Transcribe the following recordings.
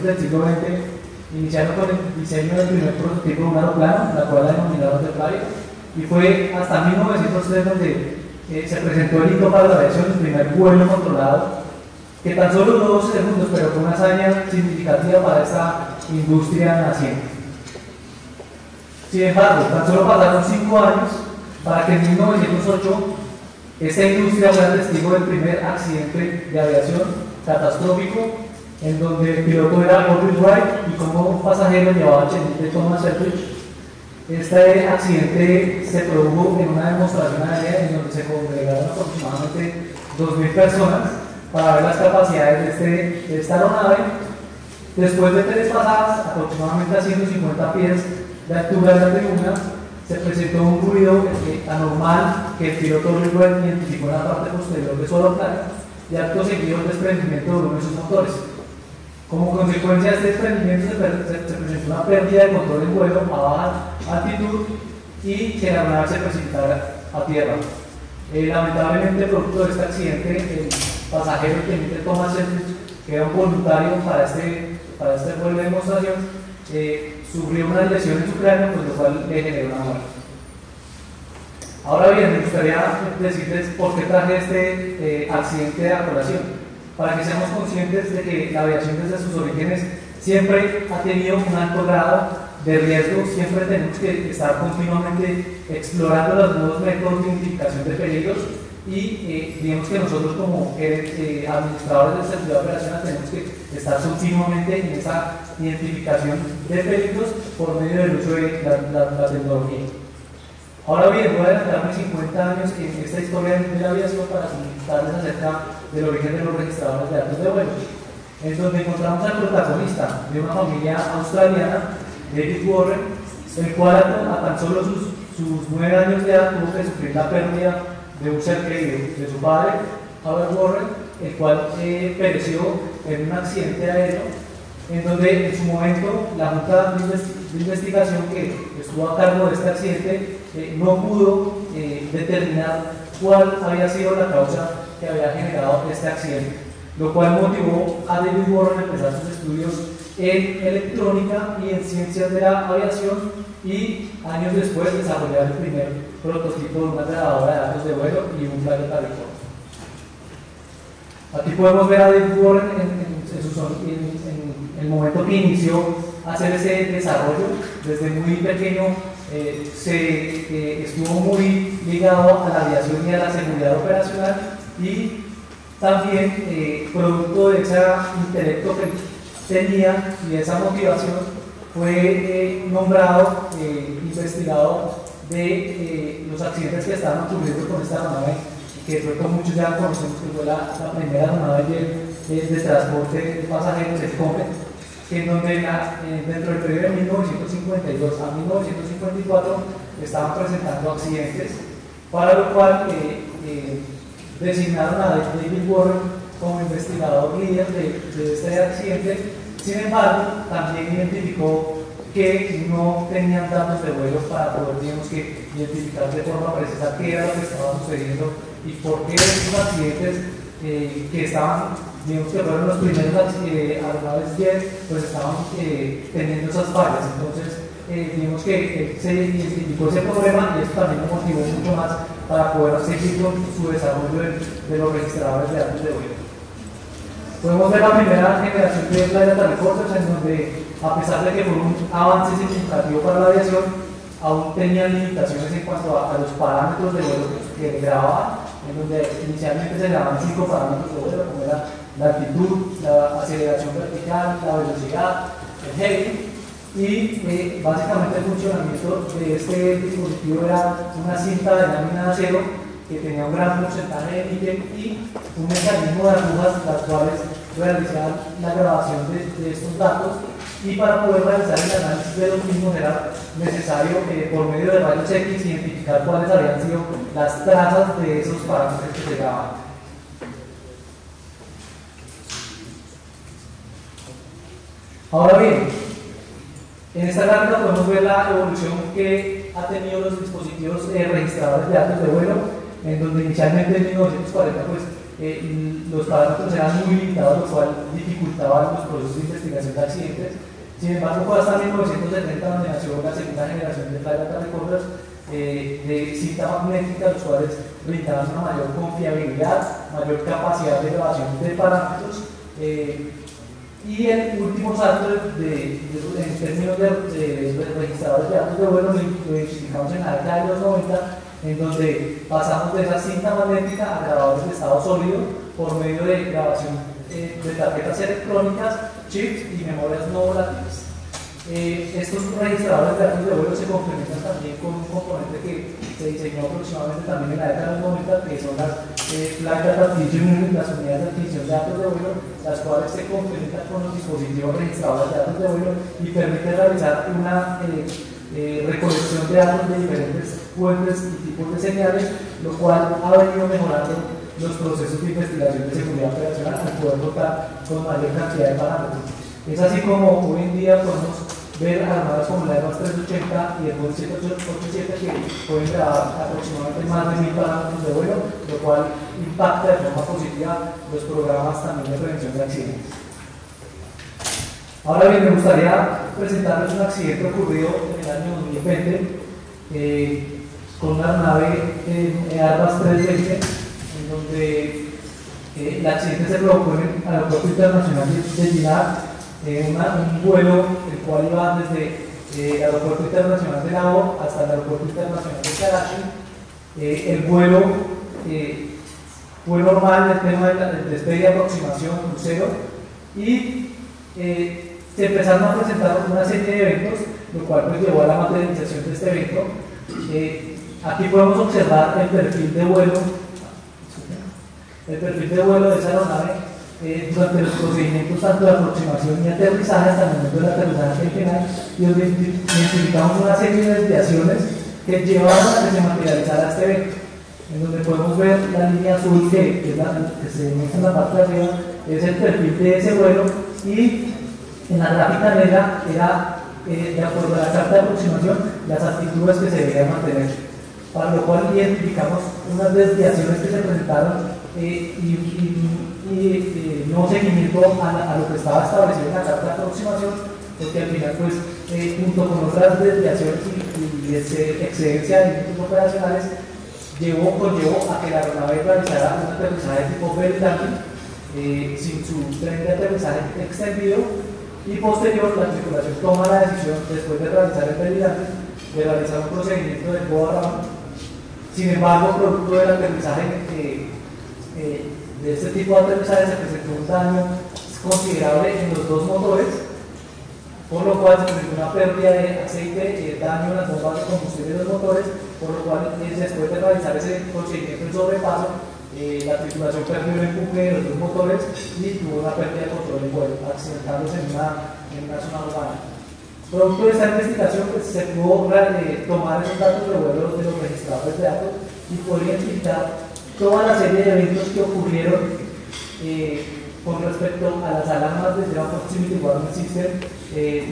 del siglo XX iniciaron con el diseño del primer prototipo de un aeroplano, la cual la denominaron de Flyer, y fue hasta 1903 donde se presentó el hito para la aviación, el primer vuelo controlado, que tan solo duró 2 segundos, pero fue una hazaña significativa para esta industria naciente. Sin embargo, tan solo pasaron 5 años para que en 1908 esta industria fuera testigo del primer accidente de aviación catastrófico, en donde el piloto era Otis Wright y como pasajero llevaba al teniente Thomas Selfridge. Este accidente se produjo en una demostración aérea en donde se congregaron aproximadamente 2.000 personas para ver las capacidades de esta aeronave. Después de 3 pasadas, aproximadamente a 150 pies de altura de la tribuna, se presentó un ruido anormal que el piloto Wright identificó en la parte posterior de su aeroplano y acto seguido el desprendimiento de uno de sus motores. Como consecuencia de este desprendimiento se presentó una pérdida de control en vuelo a baja altitud y que la aeronave se precipitara a tierra. Lamentablemente, producto de este accidente, el pasajero, el teniente Thomas Selfridge, que era un voluntario para este vuelo de demostración, sufrió una lesión en su cráneo, pues lo cual le generó una muerte. Ahora bien, me gustaría decirles por qué traje este accidente de colación, para que seamos conscientes de que la aviación desde sus orígenes siempre ha tenido un alto grado de riesgo, siempre tenemos que estar continuamente explorando los nuevos métodos de identificación de peligros y digamos que nosotros como administradores de seguridad operacional tenemos que estar continuamente en esa identificación de peligros por medio del uso de la tecnología. Ahora bien, voy a adelantarme 50 años en esta historia de la aviación para contarles acerca del origen de los registradores de datos de vuelo, en donde encontramos al protagonista de una familia australiana, David Warren, el cual a tan solo sus 9 años de edad tuvo que sufrir la pérdida de un ser querido, de su padre, Howard Warren, el cual pereció en un accidente aéreo, en donde en su momento la Junta de Investigación que estuvo a cargo de este accidente no pudo determinar cuál había sido la causa que había generado este accidente, lo cual motivó a David Warren a empezar sus estudios en electrónica y en ciencias de la aviación y años después desarrollar el primer prototipo de una grabadora de datos de vuelo y un flight recorder. Aquí podemos ver a David Warren en el momento que inició a hacer ese desarrollo. Desde muy pequeño estuvo muy ligado a la aviación y a la seguridad operacional, y también producto de ese intelecto que tenía y de esa motivación fue nombrado investigador de los accidentes que estaban ocurriendo con esta aeronave, que creo que muchos ya conocemos, que fue la primera aeronave de transporte de pasajeros, el Comet, en donde dentro del periodo de 1952 a 1954 estaban presentando accidentes, para lo cual designaron a David Warren como investigador líder de este accidente. Sin embargo, también identificó que no tenían datos de vuelo para poder, digamos, que identificar de forma precisa qué era lo que estaba sucediendo y por qué estos accidentes que estaban, digamos que fueron los primeros aeronaves jet, pues estaban teniendo esas fallas. Entonces, digamos que se identificó ese problema y eso también lo motivó mucho más para poder seguir con su desarrollo de los registradores de datos de vuelo. Podemos ver la primera generación de flight recorders, en donde, a pesar de que fue un avance significativo para la aviación, aún tenían limitaciones en cuanto a los parámetros de vuelo que grababan, en donde inicialmente se grababan 5 parámetros de vuelo, como era la altitud, la aceleración vertical, la velocidad, el heading, y básicamente el funcionamiento de este dispositivo era una cinta de lámina de acero que tenía un gran porcentaje de níquel y un mecanismo de agujas, las cuales realizaban la grabación de estos datos, y para poder realizar el análisis de los mismos era necesario por medio de rayos X identificar cuáles habían sido las trazas de esos parámetros que se grababan. Ahora bien, en esta gráfica podemos ver la evolución que ha tenido los dispositivos registradores de datos de vuelo, en donde inicialmente en 1940 pues, los parámetros eran muy limitados, lo cual dificultaba los procesos de investigación de accidentes. Sin embargo, fue hasta 1970 donde nació la segunda generación de Flight Data Recorders de cinta magnética, los cuales brindaban una mayor confiabilidad, mayor capacidad de grabación de parámetros. Y el último salto en términos de registradores de datos de vuelo lo identificamos en la década de los 90, en donde pasamos de esa cinta magnética a grabadores de estado sólido por medio de grabación de tarjetas electrónicas, chips y memorias no volátiles. Estos registradores de datos de vuelo se complementan también con un componente que se diseñó aproximadamente también en la década de los 90, que son las Flight Data Acquisition Unit, las unidades de adquisición de datos de vuelo, las cuales se complementan con los dispositivos registradores de datos de vuelo y permiten realizar una recolección de datos de diferentes fuentes y tipos de señales, lo cual ha venido mejorando los procesos de investigación de seguridad operacional al poder contar con mayor cantidad de parámetros. Es así como hoy en día podemos ver armadas como la Airbus 380 y el Boeing 787 que pueden grabar aproximadamente más de 1000 parámetros de vuelo, lo cual impacta de forma positiva los programas también de prevención de accidentes. Ahora bien, me gustaría presentarles un accidente ocurrido en el año 2020 con una nave Airbus 320, en donde el accidente se provocó en el Aeropuerto Internacional de Jinnah, un vuelo el cual iba desde el Aeropuerto Internacional de Lahore hasta el Aeropuerto Internacional de Karachi. El vuelo fue normal, el tema del despegue, aproximación, crucero, y se empezaron a presentar una serie de eventos, lo cual pues llevó a la materialización de este evento. Aquí podemos observar el perfil de vuelo de esa aeronave durante los procedimientos tanto de aproximación y aterrizaje hasta el momento del aterrizaje final, y donde identificamos una serie de desviaciones que llevaron a que se materializara este evento, en donde podemos ver la línea azul que se muestra en la parte de arriba, es el perfil de ese vuelo, y en la gráfica negra era, de acuerdo a la carta de aproximación, las altitudes que se debían mantener, para lo cual identificamos unas desviaciones que se presentaron y no seguimiento a lo que estaba establecido en la carta de aproximación, porque al final pues junto con otras desviaciones y excedencia de límites operacionales conllevó a que la aeronave realizara un aterrizaje tipo belly landing sin su tren de aterrizaje extendido, y posterior la tripulación toma la decisión, después de realizar el belly landing, de realizar un procedimiento de go around. Sin embargo, producto del aterrizaje de este tipo de aterrizaje se presentó un daño considerable en los dos motores, por lo cual se presentó una pérdida de aceite, daño en las bombas de combustible de los motores, por lo cual después de realizar ese procedimiento de sobrepaso, la tripulación perdió el empuje de los dos motores y tuvo una pérdida de control de vuelo, accidentándose en una zona urbana. Producto de esta investigación pues, se pudo tomar esos datos de vuelo de los registradores de datos y poder identificar toda la serie de eventos que ocurrieron con respecto a las alarmas de Zero Proximity Warning System,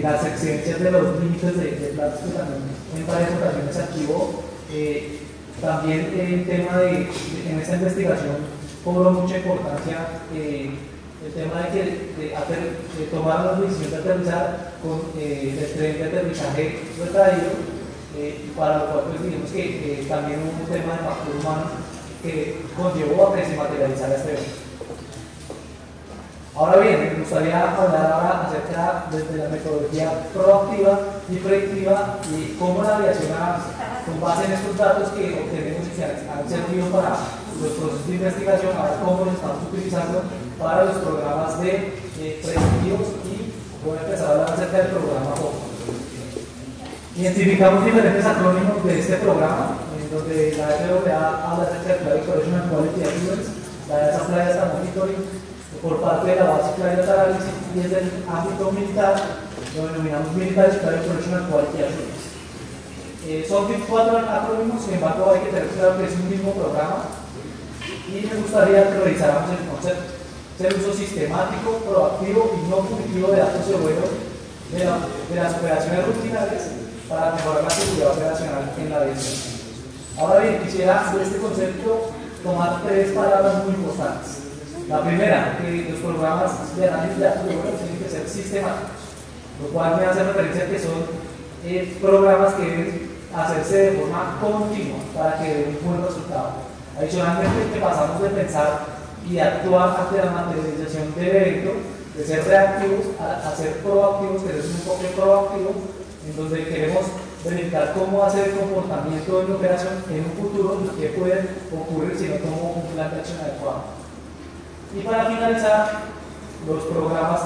las excedencias de los límites de platos que también en varias ocasiones se activó. También el tema en esta investigación cobró mucha importancia el tema de tomar la decisión de aterrizar con el tren de aterrizaje retraído, para lo cual pues, digamos que también hubo un tema de factor humano que conllevó a que se materializara este evento. Ahora bien, me gustaría hablar ahora acerca de la metodología proactiva y predictiva y cómo la aviación, con base en estos datos que obtenemos y que han servido para los procesos de investigación, ahora cómo los estamos utilizando para los programas de predictivos, y voy a empezar a hablar acerca del programa FOCO. Identificamos diferentes acrónimos de este programa, en donde la FAA habla acerca de Flight Operation and Quality Assurance, la EASA Flight Data Monitoring, por parte de la base Flight Data Analysis, y desde el ámbito militar lo denominamos Military Flight Operation and Quality Assurance. Son 4 acrónimos, sin embargo hay que tener claro que es un mismo programa, y me gustaría que revisáramos el concepto. Es el uso sistemático, proactivo y no punitivo de datos de vuelo de las operaciones rutinarias para mejorar la seguridad operacional en la aviación. Ahora bien, quisiera de este concepto tomar tres palabras muy importantes. La primera, que los programas de análisis de datos de vuelo tienen que ser sistemáticos, lo cual me hace referencia a que son programas que deben hacerse de forma continua para que den un buen resultado. Adicionalmente, que pasamos de pensar y de actuar ante la materialización del evento, de ser reactivos a ser proactivos, que es un enfoque proactivo, en donde queremos verificar cómo va a ser el comportamiento de la operación en un futuro y qué puede ocurrir si no tomo un plan de acción adecuado. Y para finalizar, los programas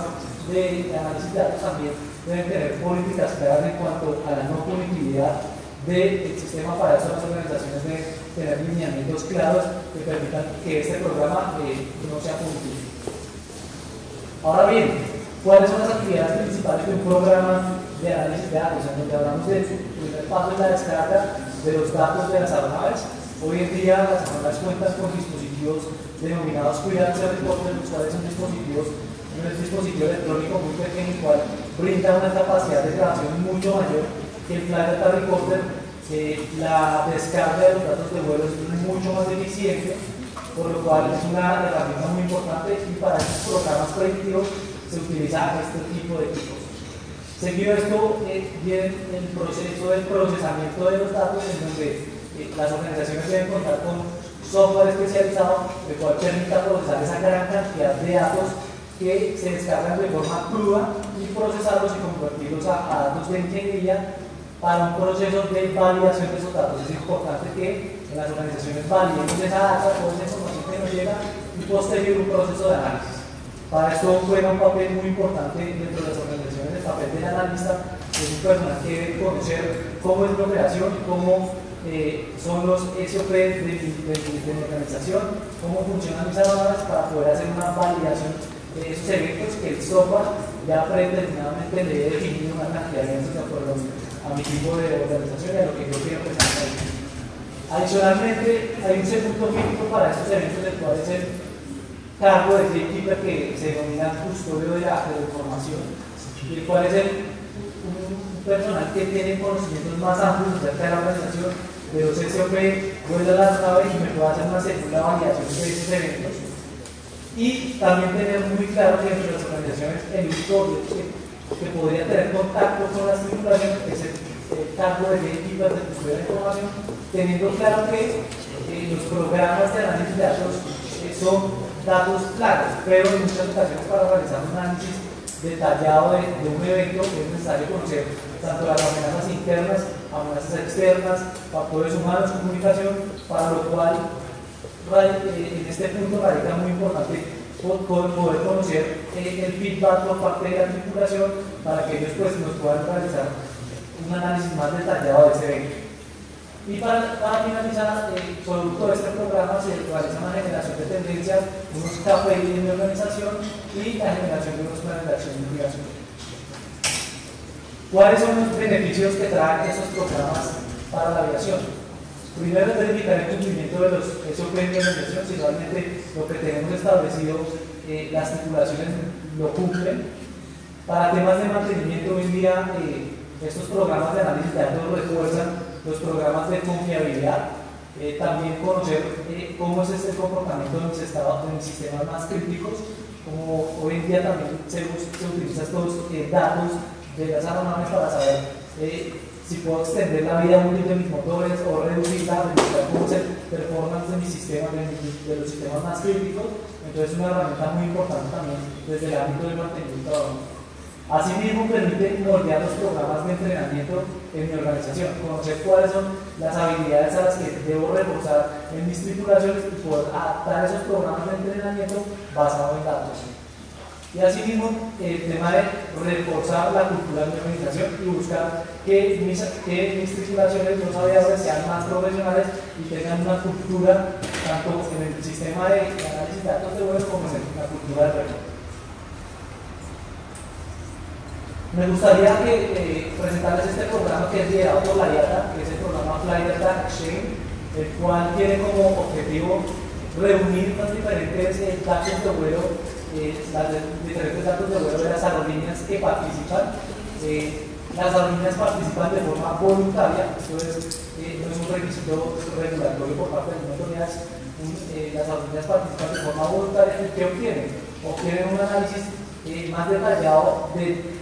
de análisis de datos también deben tener políticas claras en cuanto a la no punitividad del sistema. Para eso las organizaciones deben tener lineamientos claros que permitan que este programa no sea punitivo. Ahora bien, ¿cuáles son las actividades principales de un programa de análisis de datos? En donde hablamos del primer paso es la descarga de los datos de las aeronaves. Hoy en día las aeronaves cuentan con dispositivos denominados Freelancer Reporter, los cuales son un dispositivo electrónico muy pequeño, el cual brinda una capacidad de grabación mucho mayor que el Flight Data Recorder. La descarga de los datos de vuelo es mucho más eficiente, por lo cual es una herramienta muy importante, y para estos programas predictivos se utiliza este tipo de equipos. Seguido esto, viene el proceso del procesamiento de los datos, en donde las organizaciones deben contar con software especializado, el cual permita procesar esa gran cantidad de datos que se descargan de forma cruda y procesarlos y convertirlos a datos de ingeniería para un proceso de validación de esos datos. Es importante que en las organizaciones validemos esa data, toda esa información que nos llega, y posterior un proceso de análisis. Para esto juega un papel muy importante dentro de las organizaciones el papel del analista, que es un personal que debe conocer cómo es la operación, cómo son los SOP de mi organización, cómo funcionan mis aeronaves, para poder hacer una validación de esos eventos que el software ya predeterminadamente le debe definir una cantidad de eventos de acuerdo a mi tipo de organización y a lo que yo quiero presentar. Adicionalmente, hay un segundo filtro para estos eventos, el cual es el cargo de gatekeeper, que se denomina custodio de la información, y el cual es un personal que tiene conocimientos más amplios acerca de la organización, de los SOP, vuelve a la nave y me puede hacer una segunda validación de esos eventos. Y también tener muy claro que entre las organizaciones el usuario que podría tener contacto con las tripulaciones es el cargo de gatekeeper de custodia de la información, teniendo claro que los programas de análisis de datos son datos claros, pero en muchas ocasiones para realizar un análisis detallado de un evento es necesario conocer tanto las amenazas internas, amenazas externas, factores humanos, comunicación, para lo cual en este punto radica muy importante poder conocer el feedback por parte de la tripulación, para que ellos pues nos puedan realizar un análisis más detallado de ese evento. Y para finalizar, producto de este programa se realiza una generación de tendencias, unos KPI en mi organización y la generación de unos planes de acción y mitigación. ¿Cuáles son los beneficios que traen esos programas para la aviación? Primero, es verificar el cumplimiento de los SOP de organización, si realmente lo que tenemos establecido las tripulaciones lo cumplen. Para temas de mantenimiento, hoy en día estos programas de análisis de datos refuerzan los programas de confiabilidad. También conocer cómo es el comportamiento de mis sistemas más críticos, como hoy en día también se utilizan estos datos de las aeronaves para saber si puedo extender la vida útil de mis motores o reducirla, verificar cómo es el performance de mis sistemas, de los sistemas más críticos. Entonces es una herramienta muy importante también desde el ámbito del mantenimiento. Asimismo, permite moldear los programas de entrenamiento en mi organización, conocer cuáles son las habilidades a las que debo reforzar en mis tripulaciones y poder adaptar esos programas de entrenamiento basados en datos. Y asimismo, el tema de reforzar la cultura de mi organización y buscar que mis tripulaciones, los aviadores, sean más profesionales y tengan una cultura tanto en el sistema de análisis de datos de vuelo como en la cultura del reporte. Me gustaría presentarles este programa que es liderado por la IATA, que es el programa Flight Data Exchange, el cual tiene como objetivo reunir los diferentes datos de vuelo, los diferentes datos de vuelo de las aerolíneas que participan. las aerolíneas participan de forma voluntaria, esto no es un requisito regulatorio por parte de las autoridades, las aerolíneas participan de forma voluntaria y ¿qué obtienen? Obtienen un análisis más detallado de